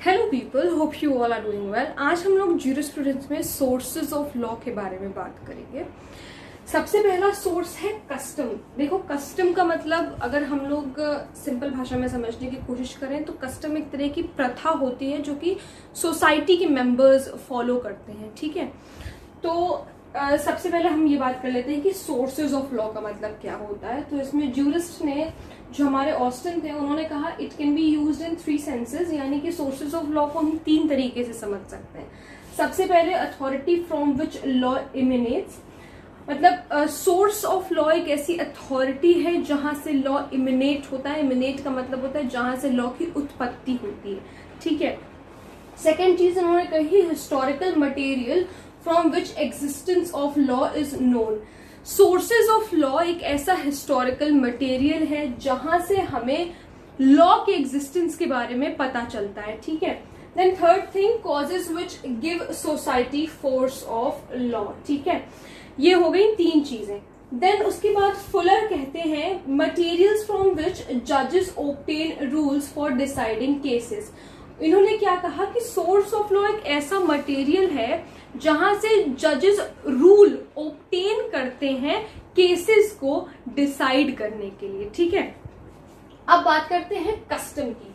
Hello people, hope you all are doing well. आज हम लोग ज्यूरिस्प्रूडेंस में सोर्सेज ऑफ लॉ के बारे में बात करेंगे। सबसे पहला सोर्स है कस्टम। देखो, कस्टम का मतलब अगर हम लोग सिंपल भाषा में समझने की कोशिश करें तो कस्टम एक तरह की प्रथा होती है जो कि सोसाइटी के मेंबर्स फॉलो करते हैं। ठीक है, तो सबसे पहले हम ये बात कर लेते हैं कि सोर्सेज ऑफ लॉ का मतलब क्या होता है। तो इसमें ज्यूरिस्ट ने, जो हमारे ऑस्टिन थे, उन्होंने कहा it can be used in 3 senses, यानी कि सोर्सेज ऑफ लॉ को हम 3 तरीके से समझ सकते हैं। सबसे पहले authority from which law emanates, मतलब सोर्स ऑफ लॉ एक ऐसी अथॉरिटी है जहां से लॉ इमिनेट होता है। इमिनेट का मतलब होता है जहां से लॉ की उत्पत्ति होती है। ठीक है। सेकेंड चीज उन्होंने कही historical material from which existence of law is known. Sources of law एक ऐसा हिस्टोरिकल मटेरियल है जहां से हमें लॉ के एग्जिस्टेंस के बारे में पता चलता है। ठीक है। Then third thing, causes which give society force of law. ठीक है, ये हो गई 3 चीजें। देन उसके बाद फुलर कहते हैं मटेरियल्स फ्रॉम विच जजेस obtain rules for deciding cases. इन्होंने क्या कहा कि सोर्स ऑफ लॉ एक ऐसा मटेरियल है जहां से जजेस रूल ऑब्टेन करते हैं केसेस को डिसाइड करने के लिए। ठीक है, अब बात करते हैं कस्टम की।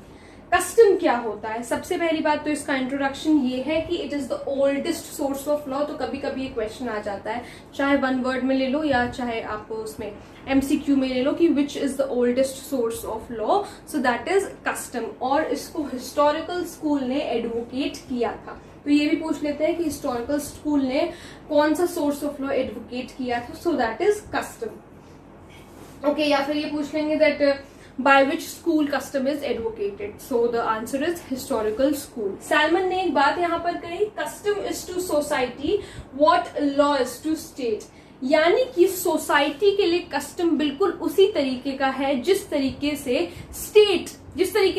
कस्टम क्या होता है? सबसे पहली बात तो इसका इंट्रोडक्शन ये है कि it is the oldest source of law. तो कभी कभी ये क्वेश्चन आ जाता है, चाहे 1 वर्ड में ले लो या चाहे आप उसमें MCQ में ले लो कि which is the oldest source of law. So that is custom, और इसको हिस्टोरिकल स्कूल ने एडवोकेट किया था। तो ये भी पूछ लेते हैं कि हिस्टोरिकल स्कूल ने कौन सा सोर्स ऑफ लॉ एडवोकेट किया था। So that is custom. Okay, या फिर ये पूछ लेंगे that by which school custom is advocated. So the answer is historical school. Salmon ने एक बात यहाँ पर कही, custom is to society what law is to state. यानी कि सोसाइटी के लिए कस्टम बिल्कुल उसी तरीके का है जिस तरीके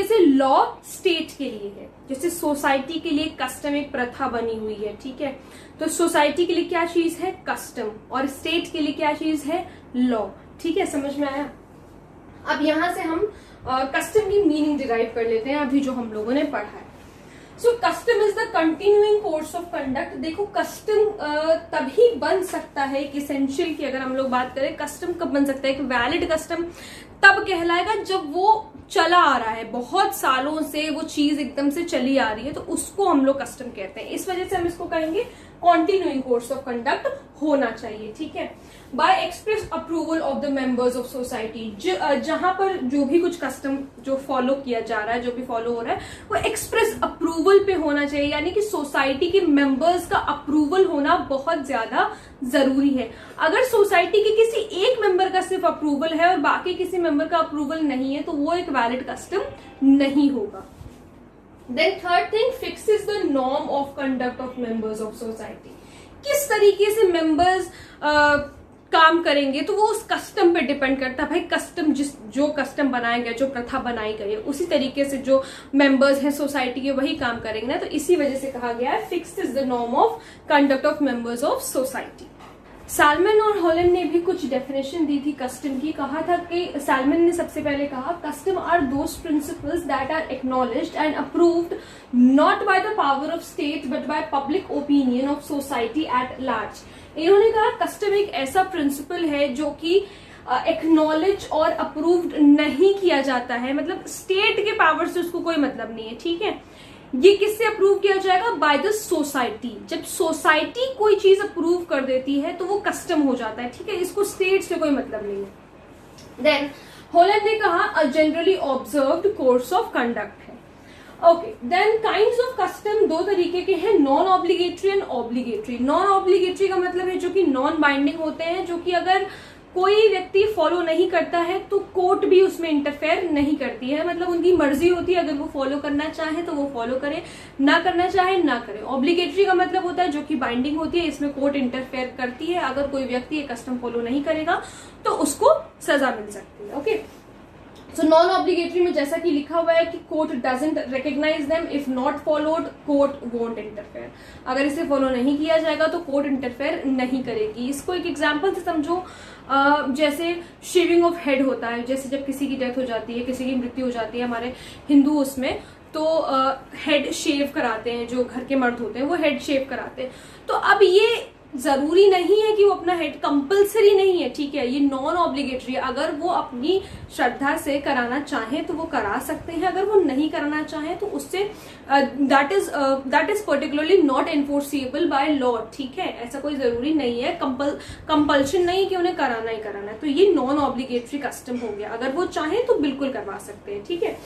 से लॉ स्टेट के लिए है। जैसे सोसाइटी के लिए कस्टम एक प्रथा बनी हुई है। ठीक है, तो सोसाइटी के लिए क्या चीज है? कस्टम। और स्टेट के लिए क्या चीज है? लॉ। ठीक है, समझ में आया? अब यहां से हम कस्टम की मीनिंग डिराइव कर लेते हैं, अभी जो हम लोगों ने पढ़ा है। So custom is the continuing course of conduct. देखो, कस्टम तभी बन सकता है, एक इसेंशियल की अगर हम लोग बात करें, कस्टम कब बन सकता है? एक वैलिड कस्टम तब कहलाएगा जब वो चला आ रहा है, बहुत सालों से वो चीज एकदम से चली आ रही है, तो उसको हम लोग कस्टम कहते हैं। इस वजह से हम इसको कहेंगे कॉन्टिन्यूइंग कोर्स ऑफ कंडक्ट होना चाहिए। ठीक है, by express approval of the members of society. जहां पर जो भी कुछ कस्टम जो फॉलो किया जा रहा है, जो भी फॉलो हो रहा है, वो एक्सप्रेस अप्रूवल पे होना चाहिए। यानी कि सोसाइटी के मेंबर्स का अप्रूवल होना बहुत ज्यादा जरूरी है। अगर सोसाइटी के किसी एक मेंबर का सिर्फ अप्रूवल है और बाकी किसी मेंबर का अप्रूवल नहीं है, तो वो एक वैलिड कस्टम नहीं होगा। Then third thing, fixes the norm of conduct of members of society. किस तरीके से मेंबर्स काम करेंगे तो वो उस कस्टम पे डिपेंड करता है। भाई कस्टम जो कस्टम बनाया गया, जो प्रथा बनाई गई है, उसी तरीके से जो मेंबर्स हैं सोसाइटी के वही काम करेंगे ना। तो इसी वजह से कहा गया है fix is the norm of conduct of members of society. Salmon और हॉलैंड ने भी कुछ डेफिनेशन दी थी कस्टम की। कहा था कि सैलमन ने सबसे पहले कहा custom are those principles that are acknowledged and approved not by the power of state but by public opinion of society at large. इन्होंने कहा कस्टम एक ऐसा प्रिंसिपल है जो कि एक्नॉलेज और अप्रूव्ड नहीं किया जाता है, मतलब स्टेट के पावर से उसको कोई मतलब नहीं है। ठीक है, ये किससे अप्रूव किया जाएगा? By the society. जब सोसाइटी कोई चीज अप्रूव कर देती है तो वो कस्टम हो जाता है। ठीक है, इसको स्टेट से कोई मतलब नहीं है। देन हॉलैंड ने कहा generally observed course of conduct है। Okay, then kinds of custom 2 तरीके के हैं, non obligatory and obligatory. Non obligatory का मतलब है जो कि नॉन बाइंडिंग होते हैं, जो कि अगर कोई व्यक्ति फॉलो नहीं करता है तो कोर्ट भी उसमें इंटरफेयर नहीं करती है, मतलब उनकी मर्जी होती है। अगर वो फॉलो करना चाहे तो वो फॉलो करे, ना करना चाहे ना करे। ऑब्लिगेटरी का मतलब होता है जो कि बाइंडिंग होती है, इसमें कोर्ट इंटरफेयर करती है। अगर कोई व्यक्ति ये कस्टम फॉलो नहीं करेगा तो उसको सजा मिल सकती है। ओके, सो नॉन ऑब्लिगेटरी में जैसा कि लिखा हुआ है कि court doesn't recognize them if not followed, court won't interfere. अगर इसे फॉलो नहीं किया जाएगा तो कोर्ट इंटरफेयर नहीं करेगी। इसको एक एग्जांपल से समझो, जैसे शेविंग ऑफ हेड होता है, जैसे जब किसी की डेथ हो जाती है, किसी की मृत्यु हो जाती है हमारे हिंदू उसमें, तो हेड शेव कराते हैं, जो घर के मर्द होते हैं वो हेड शेव कराते हैं। तो अब ये जरूरी नहीं है कि वो अपना हेड, कंपलसरी नहीं है, ठीक है, ये नॉन ऑब्लिगेटरी है। अगर वो अपनी श्रद्धा से कराना चाहें तो वो करा सकते हैं, अगर वो नहीं कराना चाहें तो उससे that is particularly not enforceable by law, ठीक है। ऐसा कोई जरूरी नहीं है, कंपल्शन नहीं कि उन्हें कराना ही कराना है। तो ये नॉन ऑब्लिगेटरी कस्टम हो गया, अगर वो चाहें तो बिल्कुल करवा सकते हैं, ठीक है।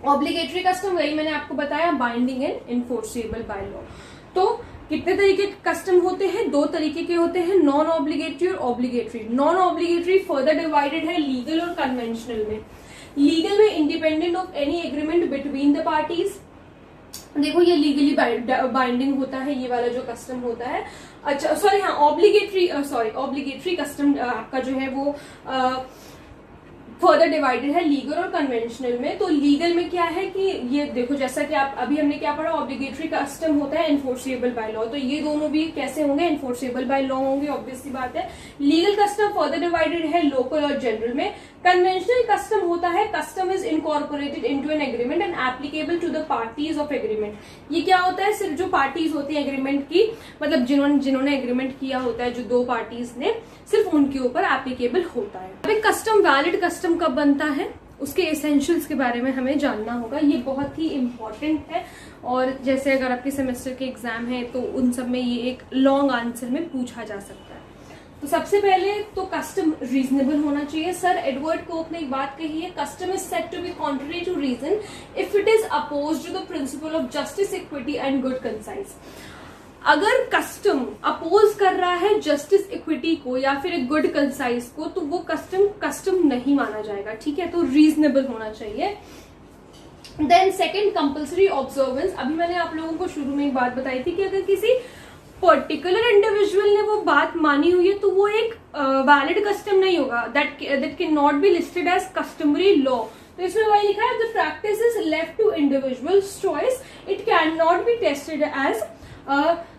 ऑब्लिगेटरी कस्टम वही मैंने आपको बताया, binding and enforceable by law. तो कितने तरीके के कस्टम होते हैं? 2 तरीके के होते हैं, नॉन ऑब्लिगेटरी और obligatory. Non obligatory further divided है लीगल और कन्वेंशनल में। लीगल में independent of any agreement between the parties, देखो ये लीगली बाइंडिंग होता है, ये वाला जो कस्टम होता है। अच्छा सॉरी, हाँ, ऑब्लिगेटरी कस्टम आपका जो है वो फर्दर डिवाइडेड है लीगल और कन्वेंशनल में। तो लीगल में क्या है कि ये देखो, जैसा कि आप अभी हमने क्या पढ़ा, ऑब्लिगेटरी कस्टम होता है एनफोर्सेबल बाय लॉ, तो ये दोनों भी कैसे होंगे? एनफोर्सेबल बाय लॉ होंगे, ऑब्वियसली बात है। लीगल कस्टम फर्दर डिवाइडेड है लोकल और जनरल में। कन्वेंशनल कस्टम होता है custom is incorporated into an agreement and applicable to the parties of agreement. ये क्या होता है? सिर्फ जो पार्टीज होती है एग्रीमेंट की, मतलब जिन्होंने एग्रीमेंट किया होता है, जो 2 पार्टीज ने, सिर्फ उनके ऊपर एप्लीकेबल होता है। अब कस्टम, वैलिड कस्टम कब बनता है, उसके एसेंशियल्स के बारे में हमें जानना होगा। ये बहुत ही इंपॉर्टेंट है, और जैसे अगर आपके सेमेस्टर के एग्जाम है तो उन सब में ये एक लॉन्ग आंसर में पूछा जा सकता है। तो सबसे पहले तो कस्टम रीजनेबल होना चाहिए। सर एडवर्ड कोक ने एक बात कही है, custom is said to be contrary to reason if it is opposed to the principle of justice, equity and good conscience. अगर कस्टम अपोज कर रहा है जस्टिस, इक्विटी को या फिर एक गुड कंसाइज को, तो वो कस्टम नहीं माना जाएगा, ठीक है। तो रीजनेबल होना चाहिए। Then second, compulsory observance. अभी मैंने आप लोगों को शुरू में एक बात बताई थी कि अगर किसी पर्टिकुलर इंडिविजुअल ने वो बात मानी हुई है तो वो एक वैलिड कस्टम नहीं होगा, that cannot be listed as customary law. तो इसमें वही लिखा है, the practice is left to individuals choice, it cannot be tested as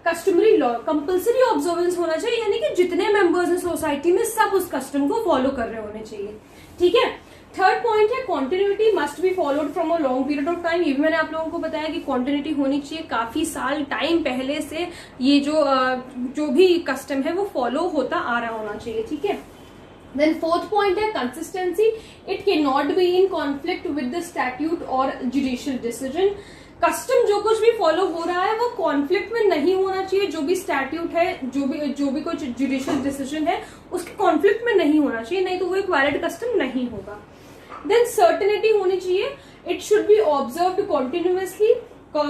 customary law. Compulsory observance होना चाहिए, यानी कि जितने मेंबर्स हैं सोसाइटी में सब उस कस्टम को फॉलो कर रहे होने चाहिए, ठीक है। थर्ड पॉइंट है continuity must be followed from a long period of time. ये भी मैंने आप लोगों को बताया कि कॉन्टिन्यूटी होनी चाहिए, काफी साल टाइम पहले से ये जो भी कस्टम है वो फॉलो होता आ रहा होना चाहिए, ठीक है। देन फोर्थ पॉइंट है consistency, it cannot be in conflict with the statute और जुडिशियल डिसीजन। कस्टम जो कुछ भी फॉलो हो रहा है वो कॉन्फ्लिक्ट में नहीं होना चाहिए, जो भी स्टैट्यूट है, जो भी कुछ जुडिशियल डिसीजन है उसके कॉन्फ्लिक्ट में नहीं होना चाहिए, नहीं तो वो एक वैलिड कस्टम नहीं होगा। देन सर्टेनिटी होनी चाहिए, it should be observed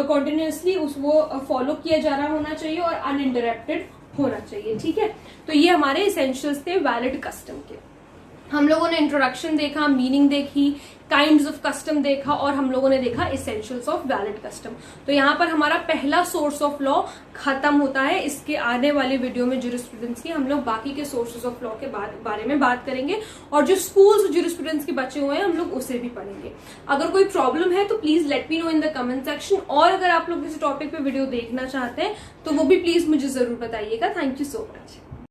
continuously उसको फॉलो किया जा रहा होना चाहिए और अनइंटरप्टेड होना चाहिए, ठीक है। तो ये हमारे एसेंशियल्स थे वैलिड कस्टम के। हम लोगों ने इंट्रोडक्शन देखा, मीनिंग देखी, काइंड्स ऑफ कस्टम देखा, और हम लोगों ने देखा एसेंशियल्स ऑफ वैलिड कस्टम। तो यहाँ पर हमारा पहला सोर्स ऑफ लॉ खत्म होता है। इसके आने वाले वीडियो में ज्यूरिस्प्रूडेंस की हम लोग बाकी के सोर्सेज ऑफ लॉ के बारे में बात करेंगे, और जो स्कूल्स ज्यूरिस्प्रूडेंस के बचे हुए हैं हम लोग उसे भी पढ़ेंगे। अगर कोई प्रॉब्लम है तो please let me know in the comment section, और अगर आप लोग किसी टॉपिक पे वीडियो देखना चाहते हैं तो वो भी प्लीज मुझे जरूर बताइएगा। Thank you so much.